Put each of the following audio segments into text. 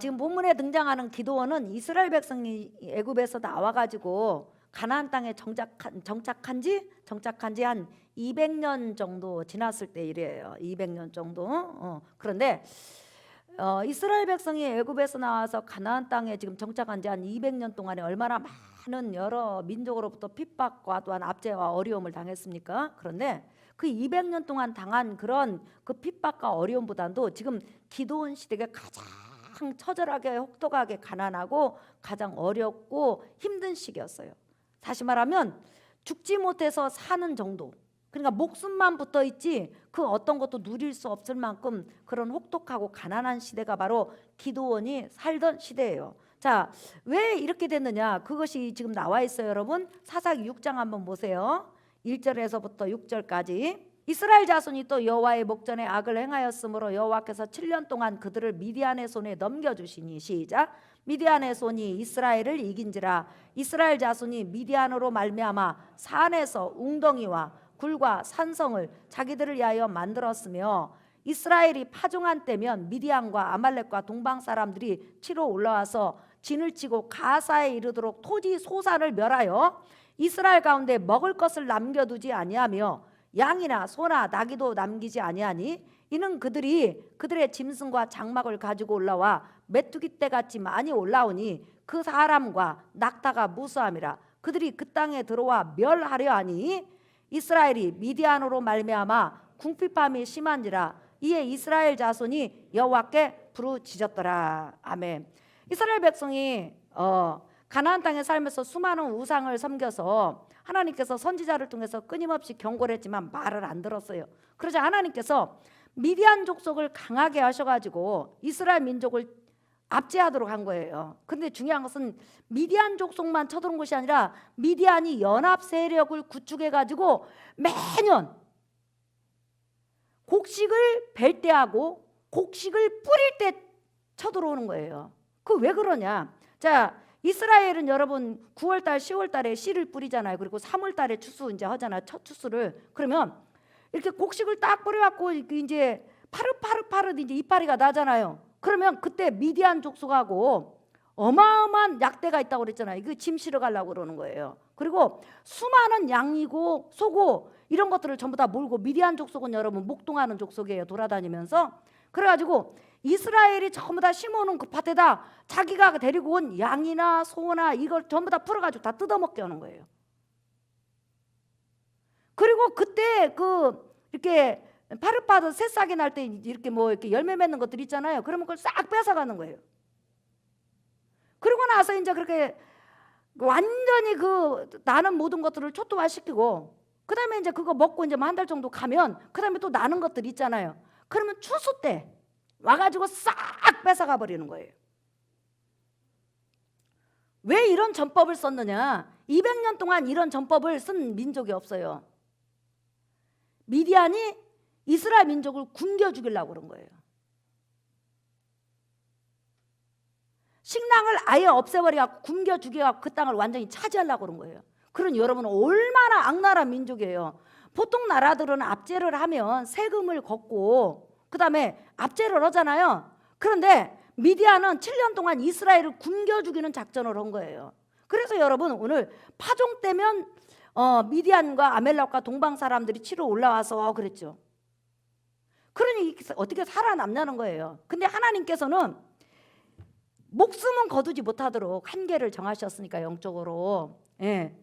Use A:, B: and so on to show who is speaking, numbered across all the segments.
A: 지금 본문에 등장하는 기드온은 이스라엘 백성이 애굽에서 나와가지고 가나안 땅에 정착한 지 한 200년 정도 지났을 때 일이에요. 200년 정도. 그런데 이스라엘 백성이 애굽에서 나와서 가나안 땅에 지금 정착한 지 한 200년 동안에 얼마나 많은 여러 민족으로부터 핍박과 또한 압제와 어려움을 당했습니까? 그런데 그 200년 동안 당한 그런 그 핍박과 어려움보다도 지금 기드온 시대가 가장 처절하게 혹독하게 가난하고 가장 어렵고 힘든 시기였어요. 다시 말하면 죽지 못해서 사는 정도, 그러니까 목숨만 붙어 있지 그 어떤 것도 누릴 수 없을 만큼 그런 혹독하고 가난한 시대가 바로 기드온이 살던 시대예요. 자, 왜 이렇게 됐느냐? 그것이 지금 나와 있어요. 여러분 사사기 6장 한번 보세요. 1절에서부터 6절까지. 이스라엘 자손이 또 여호와의 목전에 악을 행하였으므로 여호와께서 7년 동안 그들을 미디안의 손에 넘겨주시니, 시작. 미디안의 손이 이스라엘을 이긴지라. 이스라엘 자손이 미디안으로 말미암아 산에서 웅덩이와 굴과 산성을 자기들을 위하여 만들었으며, 이스라엘이 파종한 때면 미디안과 아말렉과 동방 사람들이 치러 올라와서 진을 치고 가사에 이르도록 토지 소산을 멸하여 이스라엘 가운데 먹을 것을 남겨두지 아니하며 양이나 소나 나귀도 남기지 아니하니, 이는 그들이 그들의 짐승과 장막을 가지고 올라와 메뚜기 떼같이 많이 올라오니 그 사람과 낙타가 무수함이라. 그들이 그 땅에 들어와 멸하려 하니 이스라엘이 미디안으로 말미암아 궁핍함이 심한지라. 이에 이스라엘 자손이 여호와께 부르짖었더라. 아멘. 이스라엘 백성이 가나안 땅에 살면서 수많은 우상을 섬겨서 하나님께서 선지자를 통해서 끊임없이 경고를 했지만 말을 안 들었어요. 그러자 하나님께서 미디안 족속을 강하게 하셔가지고 이스라엘 민족을 압제하도록 한 거예요. 근데 중요한 것은 미디안 족속만 쳐들어온 것이 아니라 미디안이 연합 세력을 구축해가지고 매년 곡식을 벨 때하고 곡식을 뿌릴 때 쳐들어오는 거예요. 그 왜 그러냐? 자, 이스라엘은 여러분 9월달 10월달에 씨를 뿌리잖아요. 그리고 3월달에 추수 이제 하잖아요. 첫 추수를. 그러면 이렇게 곡식을 딱 뿌려갖고 이제 파릇파릇 이제 이파리가 나잖아요. 그러면 그때 미디안 족속하고 어마어마한 약대가 있다고 그랬잖아요. 이거 짐 실어 가려고 그러는 거예요. 그리고 수많은 양이고 소고 이런 것들을 전부 다 몰고, 미디안 족속은 여러분 목동하는 족속이에요. 돌아다니면서. 그래가지고 이스라엘이 전부 다 심어놓은 그 밭에다 자기가 데리고 온 양이나 소나 이걸 전부 다 풀어가지고 다 뜯어먹게 하는 거예요. 그리고 그때 이렇게 파릇파릇 새싹이 날 때 이렇게 이렇게 열매 맺는 것들 있잖아요. 그러면 그걸 싹 뺏어가는 거예요. 그러고 나서 이제 그렇게 완전히 나는 모든 것들을 초토화시키고, 그 다음에 이제 그거 먹고 이제 한 달 정도 가면 그 다음에 또 나는 것들 있잖아요. 그러면 추수 때 와가지고 싹 뺏어가 버리는 거예요. 왜 이런 전법을 썼느냐? 200년 동안 이런 전법을 쓴 민족이 없어요. 미디안이 이스라엘 민족을 굶겨 죽이려고 그런 거예요. 식량을 아예 없애버려갖고 굶겨 죽여갖고 그 땅을 완전히 차지하려고 그런 거예요. 그러니 여러분은 얼마나 악랄한 민족이에요. 보통 나라들은 압제를 하면 세금을 걷고 그 다음에 압제를 하잖아요. 그런데 미디안은 7년 동안 이스라엘을 굶겨 죽이는 작전을 한 거예요. 그래서 여러분 오늘 파종 때면 미디안과 아멜렉과 동방 사람들이 치러 올라와서 그랬죠. 그러니 어떻게 살아남냐는 거예요. 근데 하나님께서는 목숨은 거두지 못하도록 한계를 정하셨으니까, 영적으로. 예.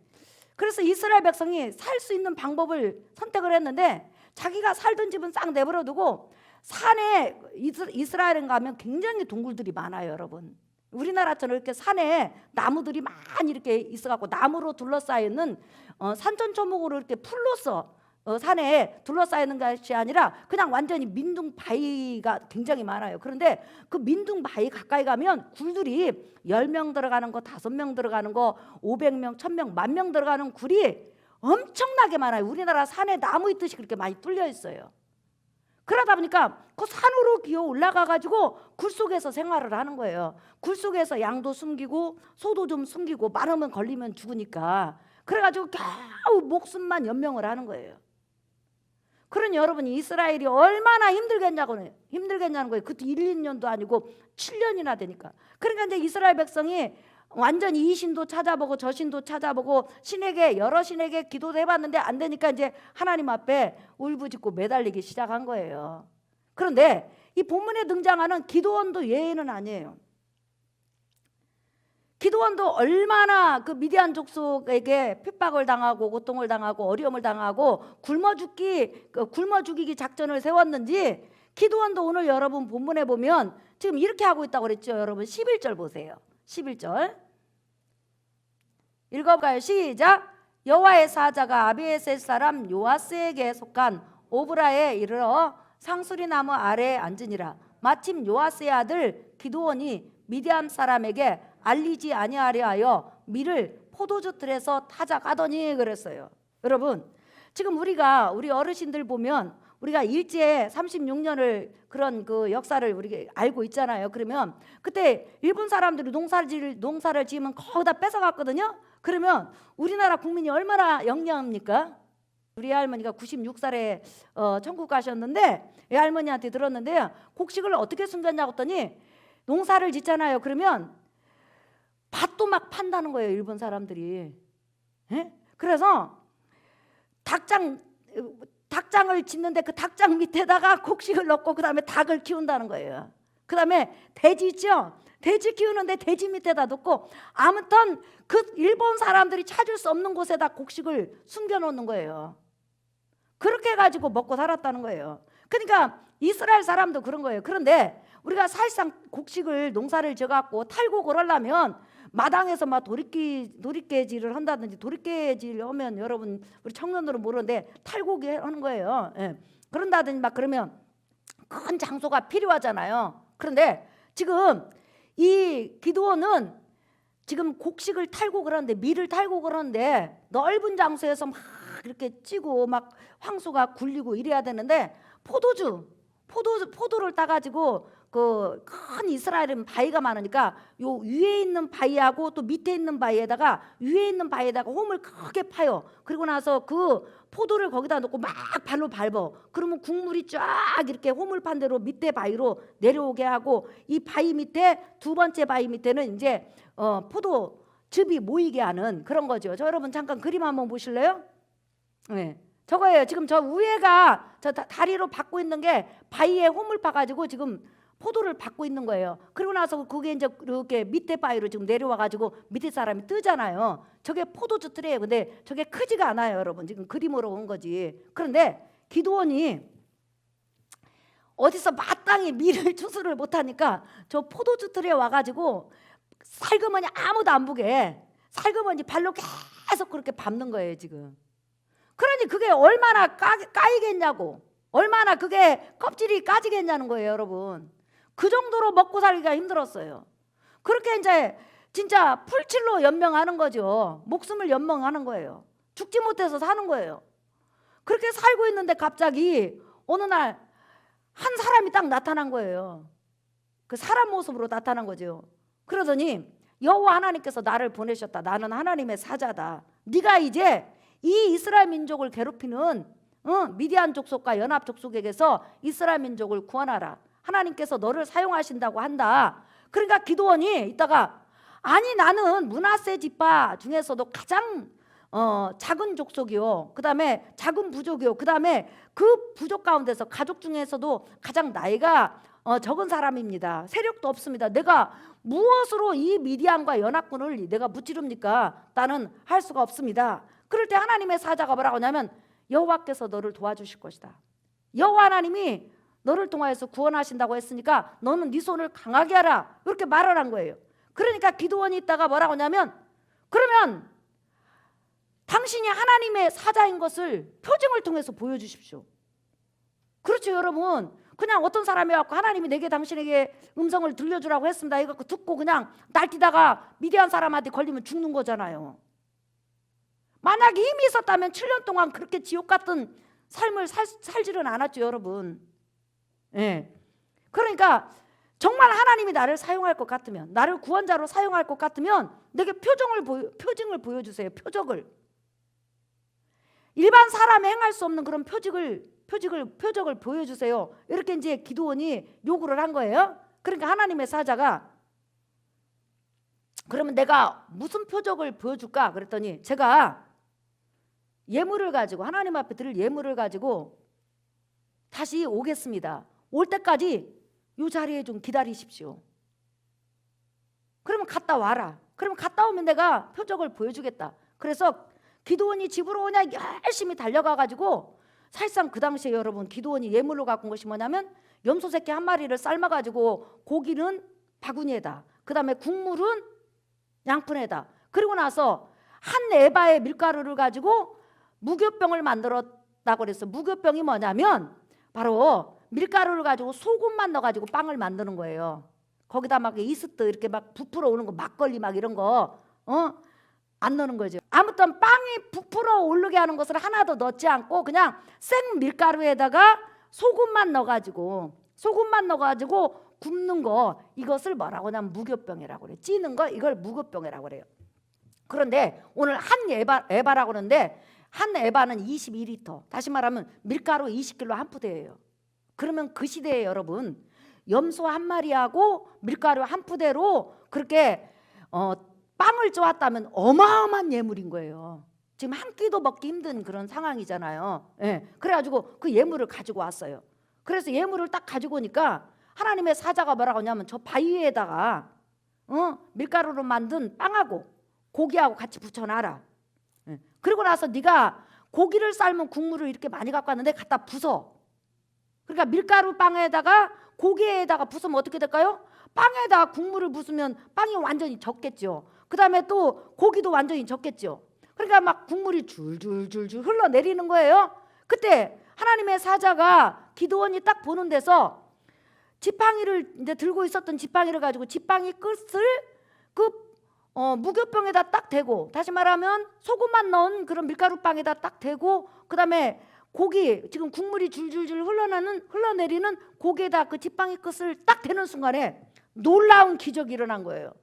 A: 그래서 이스라엘 백성이 살 수 있는 방법을 선택을 했는데, 자기가 살던 집은 싹 내버려두고 산에, 이스라엘에 가면 굉장히 동굴들이 많아요. 여러분 우리나라처럼 이렇게 산에 나무들이 많이 이렇게 있어갖고 나무로 둘러싸여있는 산천초목으로 이렇게 풀로써 산에 둘러싸이는 것이 아니라 그냥 완전히 민둥 바위가 굉장히 많아요. 그런데 그 민둥 바위 가까이 가면 굴들이 10명 들어가는 거, 5명 들어가는 거, 500명, 1000명, 10,000명 들어가는 굴이 엄청나게 많아요. 우리나라 산에 나무 있듯이 그렇게 많이 뚫려 있어요. 그러다 보니까 그 산으로 기어 올라가가지고 굴 속에서 생활을 하는 거예요. 굴 속에서 양도 숨기고 소도 좀 숨기고, 많으면 걸리면 죽으니까. 그래가지고 겨우 목숨만 연명을 하는 거예요. 그러니 여러분 이스라엘이 얼마나 힘들겠냐는 거예요. 그것도 1, 2년도 아니고 7년이나 되니까. 그러니까 이제 이스라엘 백성이 완전히 이 신도 찾아보고 저 신도 찾아보고 여러 신에게 기도도 해봤는데 안 되니까 이제 하나님 앞에 울부짖고 매달리기 시작한 거예요. 그런데 이 본문에 등장하는 기드온도 예외는 아니에요. 기드온도 얼마나 그 미디안 족속에게 핍박을 당하고 고통을 당하고 어려움을 당하고 굶어 죽이기 작전을 세웠는지 기드온도 오늘 여러분 본문에 보면 지금 이렇게 하고 있다고 그랬죠. 여러분 11절 보세요. 11절 읽어볼까요? 시작. 여호와의 사자가 아비에셀 사람 요아스에게 속한 오브라에 이르러 상수리 나무 아래에 앉으니라. 마침 요아스의 아들 기드온이 미디안 사람에게 알리지 아니하려 하여 밀을 포도주 틀에서 타작하더니 그랬어요. 여러분 지금 우리 어르신들 보면 우리가 일제 36년을 그런 그 역사를 우리가 알고 있잖아요. 그러면 그때 일본 사람들이 농사를 지으면 거기다 뺏어갔거든요. 그러면 우리나라 국민이 얼마나 영리합니까? 우리 할머니가 96살에 천국 가셨는데 이 할머니한테 들었는데요. 곡식을 어떻게 숨겼냐고 했더니 농사를 짓잖아요. 그러면 밭도 막 판다는 거예요. 일본 사람들이. 예? 그래서 닭장을 짓는데 그 닭장 밑에다가 곡식을 넣고 그 다음에 닭을 키운다는 거예요. 그 다음에 돼지 있죠? 돼지 키우는데 돼지 밑에다 놓고 아무튼 그 일본 사람들이 찾을 수 없는 곳에다 곡식을 숨겨놓는 거예요. 그렇게 해가지고 먹고 살았다는 거예요. 그러니까 이스라엘 사람도 그런 거예요. 그런데 우리가 사실상 농사를 져갖고 탈곡을 하려면 마당에서 막 도리깨질을 한다든지 도리깨질 하면 여러분 우리 청년들은 모르는데 탈곡이 하는 거예요. 예. 그런다든지 막 그러면 큰 장소가 필요하잖아요. 그런데 지금 이 기드온은 지금 곡식을 탈곡을 하는데 밀을 탈곡을 하는데 넓은 장소에서 막 이렇게 찌고 막 황소가 굴리고 이래야 되는데 포도를 따가지고 그 큰 이스라엘은 바위가 많으니까 요 위에 있는 바위하고 또 밑에 있는 바위에다가 위에 있는 바위에다가 홈을 크게 파요. 그리고 나서 그 포도를 거기다 놓고 막 발로 밟어. 그러면 국물이 쫙 이렇게 홈을 판 대로 밑에 바위로 내려오게 하고 이 바위 밑에 두 번째 바위 밑에는 이제 포도즙이 모이게 하는 그런 거죠. 저 여러분 잠깐 그림 한번 보실래요? 네. 저거예요. 지금 저 위에가 저 다리로 받고 있는 게 바위에 홈을 파가지고 지금 포도를 받고 있는 거예요. 그리고 나서 그게 이제 이렇게 밑에 바위로 지금 내려와 가지고 밑에 사람이 뜨잖아요. 저게 포도주 틀이에요. 근데 저게 크지가 않아요, 여러분. 지금 그림으로 온 거지. 그런데 기드온이 어디서 마땅히 밀을 추수를 못하니까 저 포도주 틀에 와가지고 살그머니 아무도 안 보게 살그머니 발로 계속 그렇게 밟는 거예요, 지금. 그러니 그게 얼마나 까이겠냐고, 얼마나 그게 껍질이 까지겠냐는 거예요, 여러분. 그 정도로 먹고 살기가 힘들었어요. 그렇게 이제 진짜 풀칠로 연명하는 거죠. 목숨을 연명하는 거예요. 죽지 못해서 사는 거예요. 그렇게 살고 있는데 갑자기 어느 날 한 사람이 딱 나타난 거예요. 그 사람 모습으로 나타난 거죠. 그러더니 여호와 하나님께서 나를 보내셨다. 나는 하나님의 사자다. 네가 이제 이 이스라엘 민족을 괴롭히는 미디안 족속과 연합 족속에게서 이스라엘 민족을 구원하라. 하나님께서 너를 사용하신다고 한다. 그러니까 기드온이 이따가 아니 나는 므낫세 지파 중에서도 가장 작은 족속이요, 그 다음에 작은 부족이요, 그 다음에 그 부족 가운데서 가족 중에서도 가장 나이가 적은 사람입니다. 세력도 없습니다. 내가 무엇으로 이 미디안과 연합군을 내가 무찌릅니까? 나는 할 수가 없습니다. 그럴 때 하나님의 사자가 뭐라고 하냐면 여호와께서 너를 도와주실 것이다. 여호와 하나님이 너를 통하여서 구원하신다고 했으니까 너는 네 손을 강하게 하라. 이렇게 말을 한 거예요. 그러니까 기드온이 있다가 뭐라고 하냐면 그러면 당신이 하나님의 사자인 것을 표징을 통해서 보여주십시오. 그렇죠, 여러분. 그냥 어떤 사람이 와서 하나님이 내게 당신에게 음성을 들려주라고 했습니다. 이거 듣고 그냥 날뛰다가 미디안 사람한테 걸리면 죽는 거잖아요. 만약에 힘이 있었다면 7년 동안 그렇게 지옥 같은 삶을 살지는 않았죠, 여러분. 예. 그러니까 정말 하나님이 나를 사용할 것 같으면, 나를 구원자로 사용할 것 같으면 내게 표징을 보여주세요. 표적을. 일반 사람이 행할 수 없는 그런 표적을 표적을 보여주세요. 이렇게 이제 기드온이 요구를 한 거예요. 그러니까 하나님의 사자가 그러면 내가 무슨 표적을 보여줄까? 그랬더니 제가 예물을 가지고 하나님 앞에 드릴 예물을 가지고 다시 오겠습니다. 올 때까지 이 자리에 좀 기다리십시오. 그러면 갔다 와라. 그러면 갔다 오면 내가 표적을 보여주겠다. 그래서 기드온이 집으로 오냐 열심히 달려가 가지고 사실상 그 당시에 여러분 기드온이 예물로 갖고 온 것이 뭐냐면 염소 새끼 한 마리를 삶아 가지고 고기는 바구니에다, 그 다음에 국물은 양푼에다, 그리고 나서 한 에바의 밀가루를 가지고 무교병을 만들었다고 그랬어. 무교병이 뭐냐면 바로 밀가루를 가지고 소금만 넣어가지고 빵을 만드는 거예요. 거기다 막 이스트 이렇게 막 부풀어 오는 거, 막걸리 막 이런 거 안 넣는 거죠. 아무튼 빵이 부풀어 오르게 하는 것을 하나도 넣지 않고 그냥 생 밀가루에다가 소금만 넣어가지고 굽는 거, 이것을 뭐라고 하냐면 무교병이라고 그래. 찌는 거, 이걸 무교병이라고 그래요. 그런데 오늘 한 에바라고 하는데 한 에바는 22리터, 다시 말하면 밀가루 20kg 한 푸대예요. 그러면 그 시대에 여러분 염소 한 마리하고 밀가루 한 푸대로 그렇게 빵을 쪼았다면 어마어마한 예물인 거예요. 지금 한 끼도 먹기 힘든 그런 상황이잖아요. 예. 그래가지고 그 예물을 가지고 왔어요. 그래서 예물을 딱 가지고 오니까 하나님의 사자가 뭐라고 하냐면 저 바위에다가 밀가루로 만든 빵하고 고기하고 같이 붙여놔라. 예. 그리고 나서 네가 고기를 삶은 국물을 이렇게 많이 갖고 왔는데 갖다 부숴. 그러니까 밀가루 빵에다가 고기에다가 부수면 어떻게 될까요? 빵에다가 국물을 부수면 빵이 완전히 젖겠죠. 그 다음에 또 고기도 완전히 젖겠죠. 그러니까 막 국물이 줄줄줄줄 흘러내리는 거예요. 그때 하나님의 사자가 기드온이 딱 보는 데서 지팡이를 이제 들고 있었던 지팡이를 가지고 지팡이 끝을 그 무교병에다 딱 대고, 다시 말하면 소금만 넣은 그런 밀가루빵에다 딱 대고, 그 다음에 고기 지금 국물이 줄줄줄 흘러내리는 고기에다 그 지팡이 끝을 딱 대는 순간에 놀라운 기적이 일어난 거예요.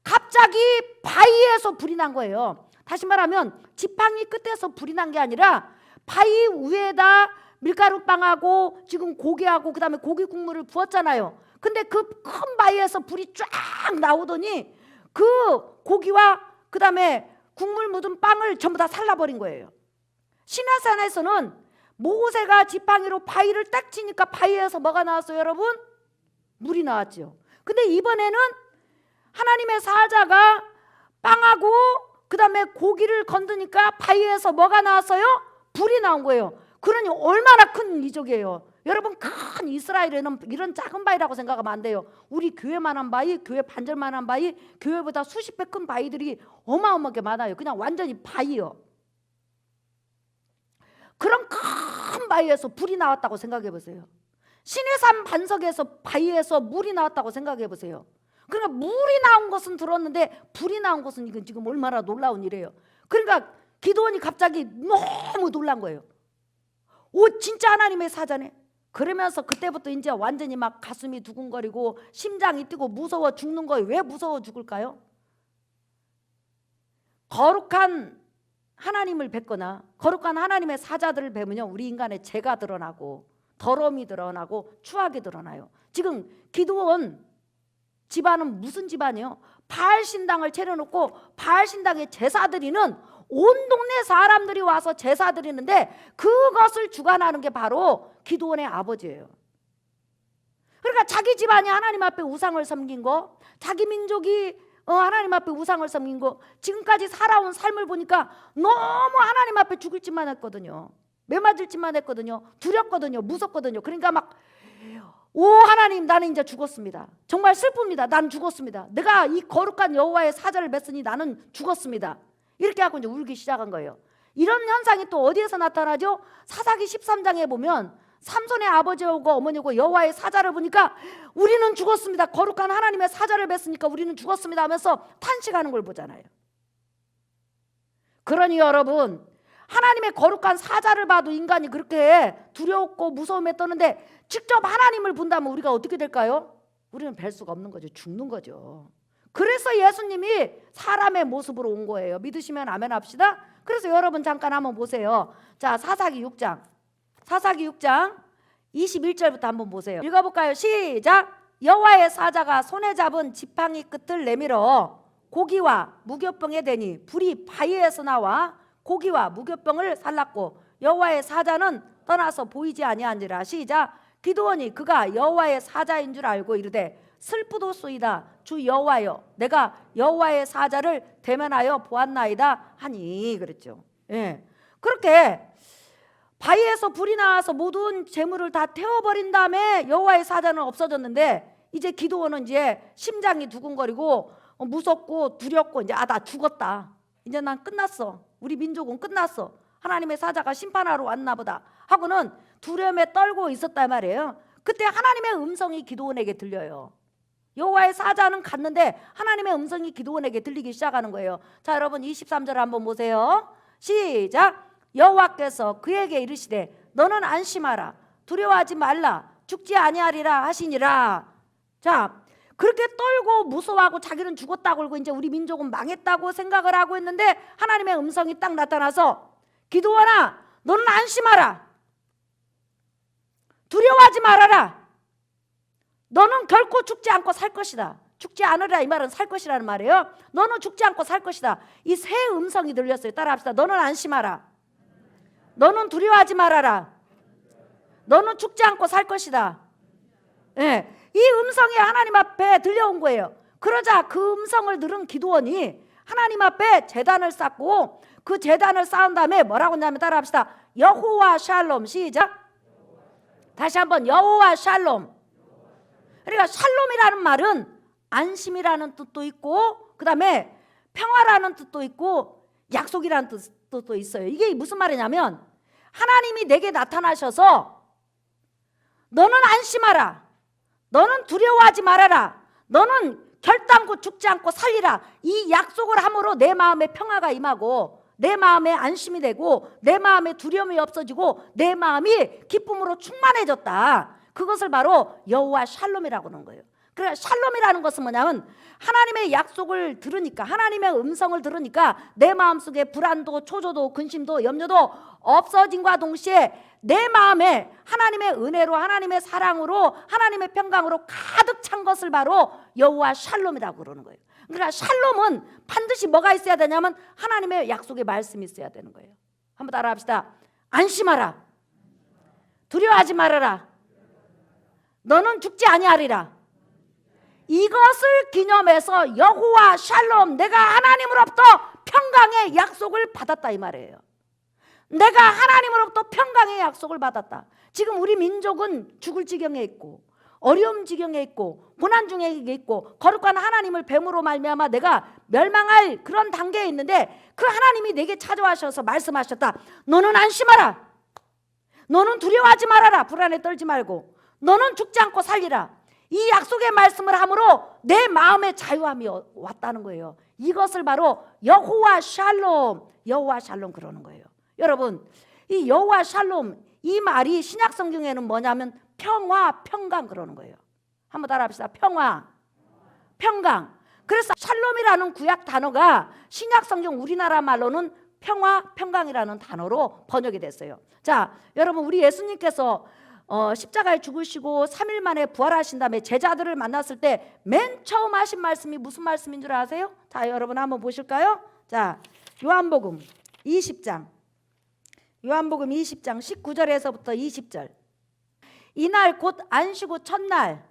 A: 갑자기 바위에서 불이 난 거예요. 다시 말하면 지팡이 끝에서 불이 난 게 아니라 바위 위에다 밀가루빵하고 지금 고기하고 그 다음에 고기 국물을 부었잖아요. 근데 그 큰 바위에서 불이 쫙 나오더니 그 고기와 그 다음에 국물 묻은 빵을 전부 다 살라버린 거예요. 시내산에서는 모세가 지팡이로 바위를 딱 치니까 바위에서 뭐가 나왔어요, 여러분? 물이 나왔죠. 근데 이번에는 하나님의 사자가 빵하고 그 다음에 고기를 건드니까 바위에서 뭐가 나왔어요? 불이 나온 거예요. 그러니 얼마나 큰 이적이에요. 여러분, 큰 이스라엘에는 이런 작은 바위라고 생각하면 안 돼요. 우리 교회만한 바위, 교회 반절만한 바위, 교회보다 수십 배 큰 바위들이 어마어마하게 많아요. 그냥 완전히 바위요. 그런 큰 바위에서 불이 나왔다고 생각해 보세요. 시내산 반석에서 바위에서 물이 나왔다고 생각해 보세요. 그러니까 물이 나온 것은 들었는데 불이 나온 것은 이건 지금 얼마나 놀라운 일이에요. 그러니까 기드온이 갑자기 너무 놀란 거예요. 오, 진짜 하나님의 사자네. 그러면서 그때부터 이제 완전히 막 가슴이 두근거리고 심장이 뛰고 무서워 죽는 거예요. 왜 무서워 죽을까요? 거룩한 하나님을 뵙거나 거룩한 하나님의 사자들을 뵈면요, 우리 인간의 죄가 드러나고 더러움이 드러나고 추악이 드러나요. 지금 기드온 집안은 무슨 집안이에요? 바알 신당을 차려놓고 바알 신당에 제사 드리는, 온 동네 사람들이 와서 제사 드리는데 그것을 주관하는 게 바로 기드온의 아버지예요. 그러니까 자기 집안이 하나님 앞에 우상을 섬긴 거, 자기 민족이 하나님 앞에 우상을 섬긴 거, 지금까지 살아온 삶을 보니까 너무 하나님 앞에 죽을 짓만 했거든요. 매맞을 짓만 했거든요. 두렵거든요. 무섭거든요. 그러니까 막 오 하나님, 나는 이제 죽었습니다. 정말 슬픕니다. 난 죽었습니다. 내가 이 거룩한 여호와의 사자를 맺으니 나는 죽었습니다. 이렇게 하고 이제 울기 시작한 거예요. 이런 현상이 또 어디에서 나타나죠? 사사기 13장에 보면 삼손의 아버지하고 어머니고 여호와의 사자를 보니까 우리는 죽었습니다. 거룩한 하나님의 사자를 뵀으니까 우리는 죽었습니다 하면서 탄식하는 걸 보잖아요. 그러니 여러분, 하나님의 거룩한 사자를 봐도 인간이 그렇게 두렵고 무서움에 떠는데 직접 하나님을 본다면 우리가 어떻게 될까요? 우리는 뵐 수가 없는 거죠. 죽는 거죠. 그래서 예수님이 사람의 모습으로 온 거예요. 믿으시면 아멘 합시다. 그래서 여러분 잠깐 한번 보세요. 자, 사사기 6장 사사기 6장 21절부터 한번 보세요. 읽어볼까요? 시작. 여호와의 사자가 손에 잡은 지팡이 끝을 내밀어 고기와 무교병에 대니 불이 바위에서 나와 고기와 무교병을 살랐고 여호와의 사자는 떠나서 보이지 아니한지라. 시작. 기드온이 그가 여호와의 사자인 줄 알고 이르되 슬프도소이다 주 여호와여 내가 여호와의 사자를 대면하여 보았나이다 하니 그랬죠. 예. 그렇게 바위에서 불이 나와서 모든 재물을 다 태워버린 다음에 여호와의 사자는 없어졌는데 이제 기드온은 이제 심장이 두근거리고 무섭고 두렵고 이제 나 죽었다. 이제 난 끝났어. 우리 민족은 끝났어. 하나님의 사자가 심판하러 왔나 보다 하고는 두려움에 떨고 있었단 말이에요. 그때 하나님의 음성이 기드온에게 들려요. 여호와의 사자는 갔는데 하나님의 음성이 기드온에게 들리기 시작하는 거예요. 자, 여러분 23절 한번 보세요. 시작. 여호와께서 그에게 이르시되 너는 안심하라 두려워하지 말라 죽지 아니하리라 하시니라. 자, 그렇게 떨고 무서워하고 자기는 죽었다고 그러고 이제 우리 민족은 망했다고 생각을 하고 있는데 하나님의 음성이 딱 나타나서 기드온아 너는 안심하라 두려워하지 말아라 너는 결코 죽지 않고 살 것이다. 죽지 않으라 이 말은 살 것이라는 말이에요. 너는 죽지 않고 살 것이다. 이 세 음성이 들렸어요. 따라합시다. 너는 안심하라 너는 두려워하지 말아라 너는 죽지 않고 살 것이다. 예, 이 음성이 하나님 앞에 들려온 거예요. 그러자 그 음성을 들은 기드온이 하나님 앞에 제단을 쌓고 그 제단을 쌓은 다음에 뭐라고 했냐면 따라합시다. 여호와 샬롬. 시작. 다시 한번 여호와 샬롬. 그러니까 샬롬이라는 말은 안심이라는 뜻도 있고 그 다음에 평화라는 뜻도 있고 약속이라는 뜻도 있어요. 이게 무슨 말이냐면 하나님이 내게 나타나셔서 너는 안심하라 너는 두려워하지 말아라 너는 결단코 죽지 않고 살리라 이 약속을 함으로 내 마음에 평화가 임하고 내 마음에 안심이 되고 내 마음에 두려움이 없어지고 내 마음이 기쁨으로 충만해졌다. 그것을 바로 여호와 샬롬이라고 하는 거예요. 그러니까 샬롬이라는 것은 뭐냐면 하나님의 약속을 들으니까 하나님의 음성을 들으니까 내 마음속에 불안도 초조도 근심도 염려도 없어진과 동시에 내 마음에 하나님의 은혜로 하나님의 사랑으로 하나님의 평강으로 가득 찬 것을 바로 여호와 샬롬이라고 그러는 거예요. 그러니까 샬롬은 반드시 뭐가 있어야 되냐면 하나님의 약속의 말씀이 있어야 되는 거예요. 한번 따라합시다. 안심하라 두려워하지 말아라 너는 죽지 아니하리라. 이것을 기념해서 여호와 샬롬 내가 하나님으로부터 평강의 약속을 받았다 이 말이에요. 내가 하나님으로부터 평강의 약속을 받았다. 지금 우리 민족은 죽을 지경에 있고 어려움 지경에 있고 고난 중에 있고 거룩한 하나님을 뱀으로 말미암아 내가 멸망할 그런 단계에 있는데 그 하나님이 내게 찾아와셔서 말씀하셨다. 너는 안심하라 너는 두려워하지 말아라 불안에 떨지 말고 너는 죽지 않고 살리라. 이 약속의 말씀을 함으로 내 마음의 자유함이 왔다는 거예요. 이것을 바로 여호와 샬롬 그러는 거예요. 여러분 이 여호와 샬롬 이 말이 신약 성경에는 뭐냐면 평화 평강 그러는 거예요. 한번 따라합시다. 평화 평강. 그래서 샬롬이라는 구약 단어가 신약 성경 우리나라 말로는 평화 평강이라는 단어로 번역이 됐어요. 자, 여러분 우리 예수님께서 십자가에 죽으시고 3일 만에 부활하신 다음에 제자들을 만났을 때 맨 처음 하신 말씀이 무슨 말씀인 줄 아세요? 자, 여러분 한번 보실까요? 자, 요한복음 20장 19절에서부터 20절. 이날 곧 안식 후 첫날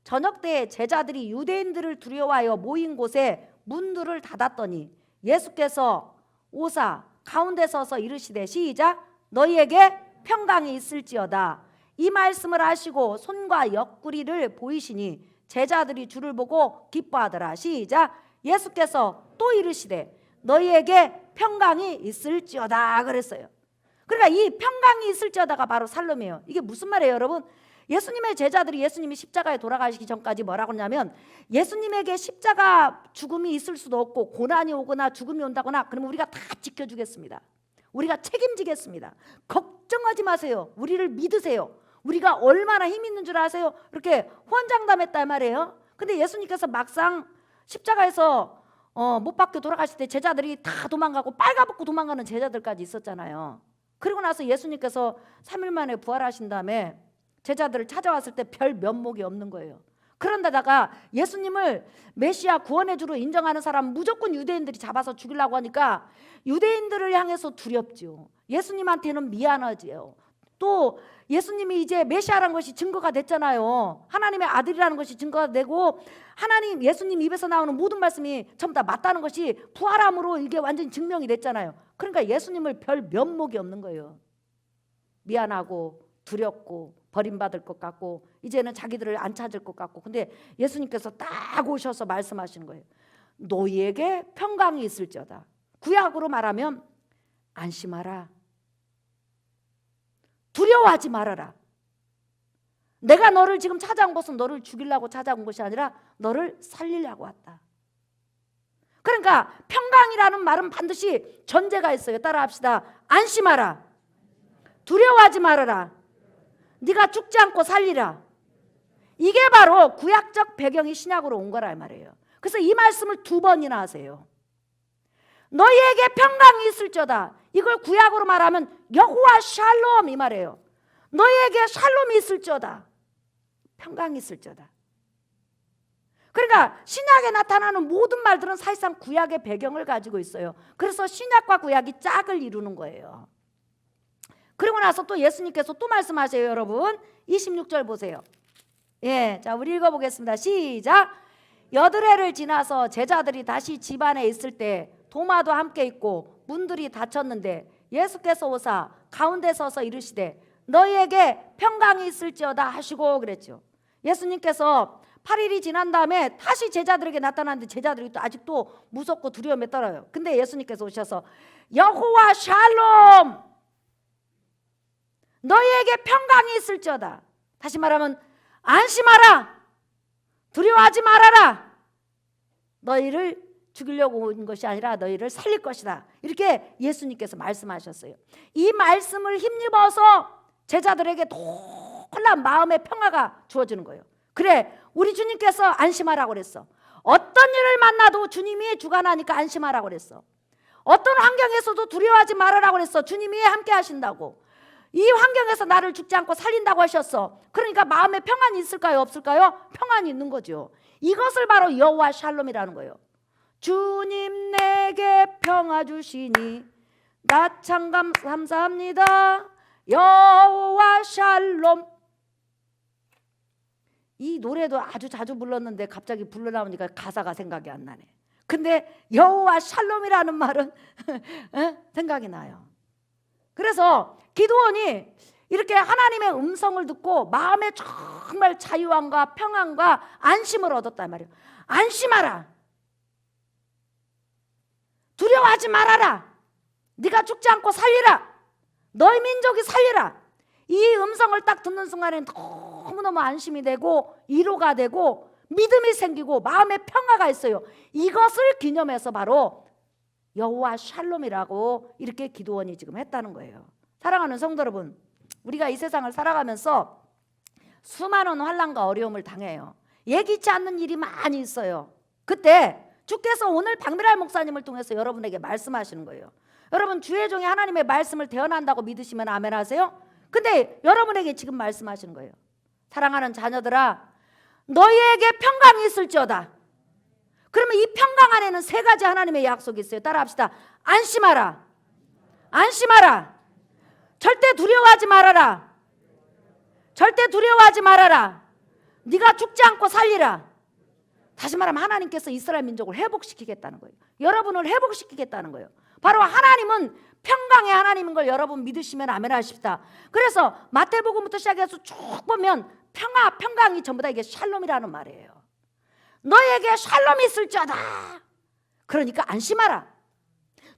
A: 저녁 때에 제자들이 유대인들을 두려워하여 모인 곳에 문들을 닫았더니 예수께서 오사 가운데 서서 이르시되 시작 너희에게 평강이 있을지어다. 이 말씀을 하시고 손과 옆구리를 보이시니 제자들이 주를 보고 기뻐하더라. 시작. 예수께서 또 이르시되 너희에게 평강이 있을지어다 그랬어요. 그러니까 이 평강이 있을지어다가 바로 샬롬이에요. 이게 무슨 말이에요, 여러분? 예수님의 제자들이 예수님이 십자가에 돌아가시기 전까지 뭐라고 하냐면 예수님에게 십자가 죽음이 있을 수도 없고 고난이 오거나 죽음이 온다거나 그러면 우리가 다 지켜주겠습니다. 우리가 책임지겠습니다. 걱정하지 마세요. 우리를 믿으세요. 우리가 얼마나 힘 있는 줄 아세요? 이렇게 호언장담했단 말이에요. 근데 예수님께서 막상 십자가에서 못 박혀 돌아가실 때 제자들이 다 도망가고 빨가벗고 도망가는 제자들까지 있었잖아요. 그리고 나서 예수님께서 3일 만에 부활하신 다음에 제자들을 찾아왔을 때 별 면목이 없는 거예요. 그런데다가 예수님을 메시아 구원의 주로 인정하는 사람 무조건 유대인들이 잡아서 죽이려고 하니까 유대인들을 향해서 두렵죠. 예수님한테는 미안하지요. 또 예수님이 이제 메시아라는 것이 증거가 됐잖아요. 하나님의 아들이라는 것이 증거가 되고 하나님 예수님 입에서 나오는 모든 말씀이 전부 다 맞다는 것이 부활함으로 이게 완전히 증명이 됐잖아요. 그러니까 예수님을 별 면목이 없는 거예요. 미안하고 두렵고 버림받을 것 같고 이제는 자기들을 안 찾을 것 같고. 근데 예수님께서 딱 오셔서 말씀하시는 거예요. 너희에게 평강이 있을지어다. 구약으로 말하면 안심하라. 두려워하지 말아라. 내가 너를 지금 찾아온 것은 너를 죽이려고 찾아온 것이 아니라 너를 살리려고 왔다. 그러니까 평강이라는 말은 반드시 전제가 있어요. 따라합시다. 안심하라. 두려워하지 말아라. 네가 죽지 않고 살리라. 이게 바로 구약적 배경이 신약으로 온 거라 말이에요. 그래서 이 말씀을 2번이나 하세요. 너희에게 평강이 있을지어다. 이걸 구약으로 말하면 여호와 샬롬 이 말이에요. 너희에게 샬롬이 있을지어다. 평강이 있을지어다. 그러니까 신약에 나타나는 모든 말들은 사실상 구약의 배경을 가지고 있어요. 그래서 신약과 구약이 짝을 이루는 거예요. 그리고 나서 또 예수님께서 또 말씀하세요. 여러분 26절 보세요. 예, 자 우리 읽어보겠습니다. 시작. 8해를 지나서 제자들이 다시 집안에 있을 때 도마도 함께 있고 문들이 닫혔는데 예수께서 오사 가운데 서서 이르시되 너희에게 평강이 있을지어다 하시고 그랬죠. 예수님께서 8일이 지난 다음에 다시 제자들에게 나타났는데 제자들이 또 아직도 무섭고 두려움에 떨어요. 근데 예수님께서 오셔서 여호와 샬롬 너희에게 평강이 있을지어다. 다시 말하면 안심하라. 두려워하지 말아라. 너희를 죽이려고 온 것이 아니라 너희를 살릴 것이다. 이렇게 예수님께서 말씀하셨어요. 이 말씀을 힘입어서 제자들에게 놀라운 마음의 평화가 주어지는 거예요. 그래 우리 주님께서 안심하라고 그랬어. 어떤 일을 만나도 주님이 주관하니까 안심하라고 그랬어. 어떤 환경에서도 두려워하지 말아라고 그랬어. 주님이 함께 하신다고. 이 환경에서 나를 죽지 않고 살린다고 하셨어. 그러니까 마음에 평안이 있을까요? 없을까요? 평안이 있는 거죠. 이것을 바로 여호와 샬롬이라는 거예요. 주님 내게 평화 주시니 나 참 감사합니다. 여호와 샬롬. 이 노래도 아주 자주 불렀는데 갑자기 불러나오니까 가사가 생각이 안 나네. 근데 여호와 샬롬이라는 말은 생각이 나요. 그래서 기드온이 이렇게 하나님의 음성을 듣고 마음에 정말 자유함과 평안과 안심을 얻었단 말이에요. 안심하라. 두려워하지 말아라. 네가 죽지 않고 살리라. 너희 민족이 살리라. 이 음성을 딱 듣는 순간에 너무너무 안심이 되고 위로가 되고 믿음이 생기고 마음의 평화가 있어요. 이것을 기념해서 바로 여호와 샬롬이라고 이렇게 기드온이 지금 했다는 거예요. 사랑하는 성도 여러분, 우리가 이 세상을 살아가면서 수많은 환난과 어려움을 당해요. 예기치 않는 일이 많이 있어요. 그때 주께서 오늘 박미랄 목사님을 통해서 여러분에게 말씀하시는 거예요. 여러분 주의 종이 하나님의 말씀을 대언한다고 믿으시면 아멘 하세요. 근데 여러분에게 지금 말씀하시는 거예요. 사랑하는 자녀들아, 너희에게 평강이 있을지어다. 그러면 이 평강 안에는 3가지 하나님의 약속이 있어요. 따라합시다. 안심하라. 안심하라. 절대 두려워하지 말아라. 절대 두려워하지 말아라. 네가 죽지 않고 살리라. 다시 말하면 하나님께서 이스라엘 민족을 회복시키겠다는 거예요. 여러분을 회복시키겠다는 거예요. 바로 하나님은 평강의 하나님인 걸 여러분 믿으시면 아멘 하십시다. 그래서 마태복음부터 시작해서 쭉 보면 평강이 전부 다 이게 샬롬이라는 말이에요. 너에게 샬롬이 있을지어다. 그러니까 안심하라.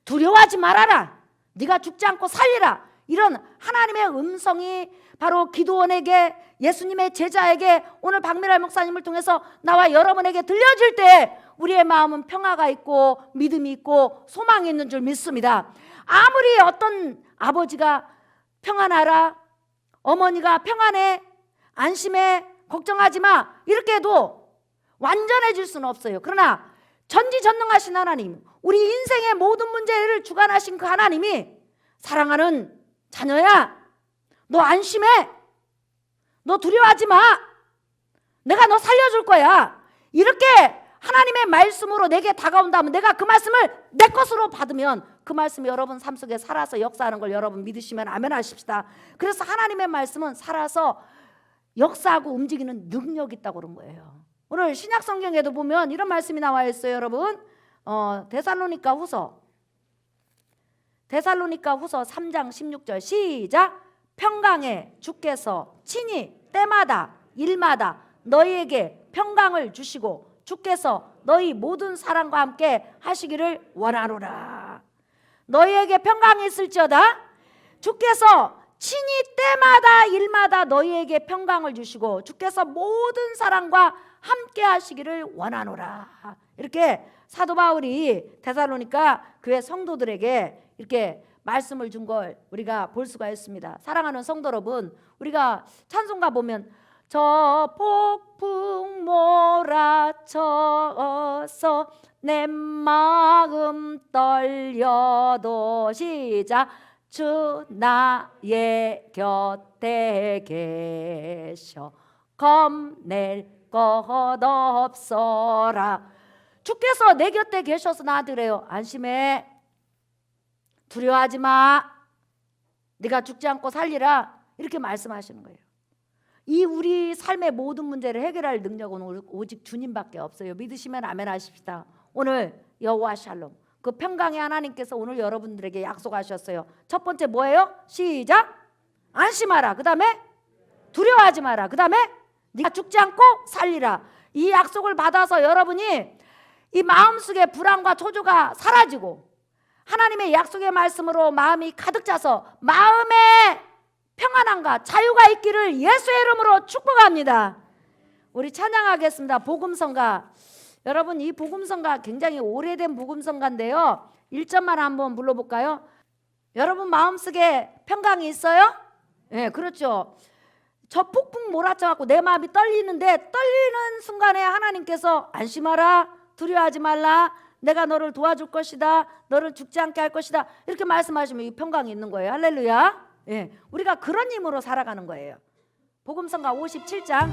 A: 두려워하지 말아라. 네가 죽지 않고 살리라. 이런 하나님의 음성이 바로 기드온에게, 예수님의 제자에게, 오늘 박미랄 목사님을 통해서 나와 여러분에게 들려질 때 우리의 마음은 평화가 있고 믿음이 있고 소망이 있는 줄 믿습니다. 아무리 어떤 아버지가 평안하라, 어머니가 평안해, 안심해, 걱정하지 마 이렇게 해도 완전해질 수는 없어요. 그러나 전지전능하신 하나님, 우리 인생의 모든 문제를 주관하신 그 하나님이 사랑하는 자녀야, 너 안심해. 너 두려워하지 마. 내가 너 살려줄 거야. 이렇게 하나님의 말씀으로 내게 다가온다면, 내가 그 말씀을 내 것으로 받으면 그 말씀이 여러분 삶 속에 살아서 역사하는 걸 여러분 믿으시면 아멘 하십시다. 그래서 하나님의 말씀은 살아서 역사하고 움직이는 능력이 있다고 그런 거예요. 오늘 신약 성경에도 보면 이런 말씀이 나와 있어요, 여러분. 데살로니가 후서 3장 16절 시작. 평강에 주께서 친히 때마다 일마다 너희에게 평강을 주시고 주께서 너희 모든 사랑과 함께 하시기를 원하노라. 너희에게 평강이 있을지어다. 주께서 친히 때마다 일마다 너희에게 평강을 주시고 주께서 모든 사랑과 함께 하시기를 원하노라. 이렇게 사도 바울이 데살로니가 교회 성도들에게 이렇게 말씀을 준 걸 우리가 볼 수가 있습니다. 사랑하는 성도 여러분, 우리가 찬송가 보면 저 폭풍 몰아쳐서 내 마음 떨려도 시작. 주 나의 곁에 계셔 겁낼 것 없어라. 주께서 내 곁에 계셔서 나한테 그래요. 안심해. 두려워하지 마. 네가 죽지 않고 살리라. 이렇게 말씀하시는 거예요. 이 우리 삶의 모든 문제를 해결할 능력은 오직 주님밖에 없어요. 믿으시면 아멘 하십시다. 오늘 여호와 샬롬, 그 평강의 하나님께서 오늘 여러분들에게 약속하셨어요. 첫 번째 뭐예요? 시작. 안심하라. 그 다음에 두려워하지 마라. 그 다음에 네가 죽지 않고 살리라. 이 약속을 받아서 여러분이 이 마음속의 불안과 초조가 사라지고 하나님의 약속의 말씀으로 마음이 가득 차서 마음에 평안함과 자유가 있기를 예수의 이름으로 축복합니다. 우리 찬양하겠습니다. 복음성가. 여러분, 이 복음성가 굉장히 오래된 복음성가인데요. 1절만 한번 불러볼까요? 여러분 마음속에 평강이 있어요? 네, 그렇죠. 저 폭풍 몰아쳐갖고 내 마음이 떨리는데, 떨리는 순간에 하나님께서 안심하라, 두려워하지 말라, 내가 너를 도와줄 것이다, 너를 죽지 않게 할 것이다, 이렇게 말씀하시면 이 평강이 있는 거예요. 할렐루야. 예, 우리가 그런 힘으로 살아가는 거예요. 복음성가 57장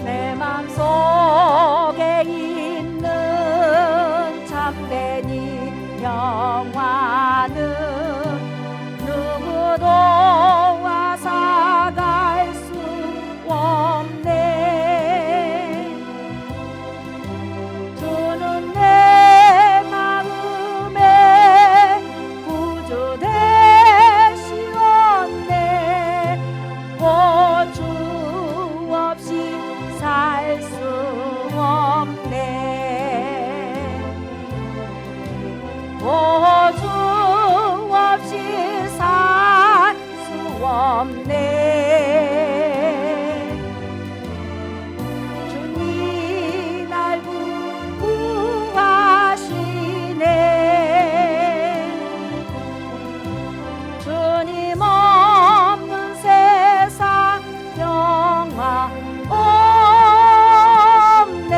A: 내 맘속에 있는 참된 이 영화는 누구도 앗아갈 수 없네. 주는 내 마음에 구주 되시었네. 보주 없이 살 수 없네. 보주 없이 살 수 없네. 주님 날 구하시네. 주님 없는 세상 영화 없네.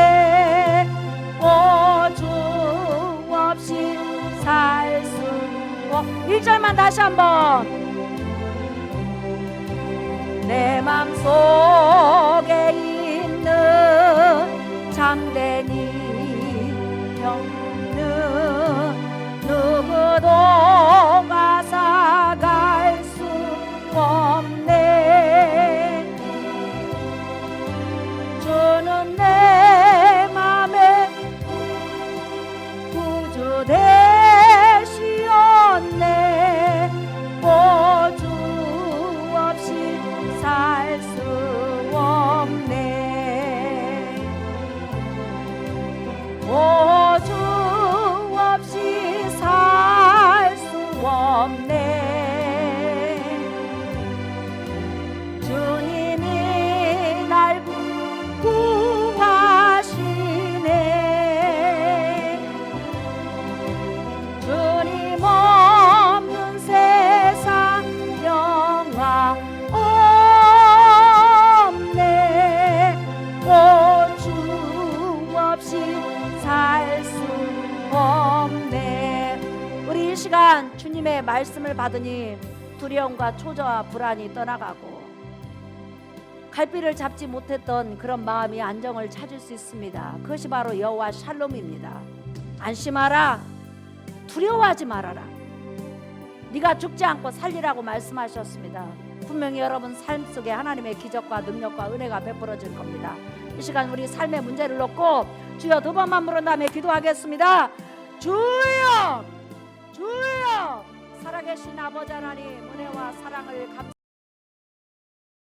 A: 시간 주님의 말씀을 받으니 두려움과 초조와 불안이 떠나가고 갈피를 잡지 못했던 그런 마음이 안정을 찾을 수 있습니다. 그것이 바로 여호와 샬롬입니다. 안심하라, 두려워하지 말아라. 네가 죽지 않고 살리라고 말씀하셨습니다. 분명히 여러분 삶 속에 하나님의 기적과 능력과 은혜가 베풀어질 겁니다. 이 시간 우리 삶의 문제를 놓고 주여 두 번만 부른 다음에 기도하겠습니다. 주여, 주여, 살아계신 아버지 하나님, 은혜와 사랑을 감사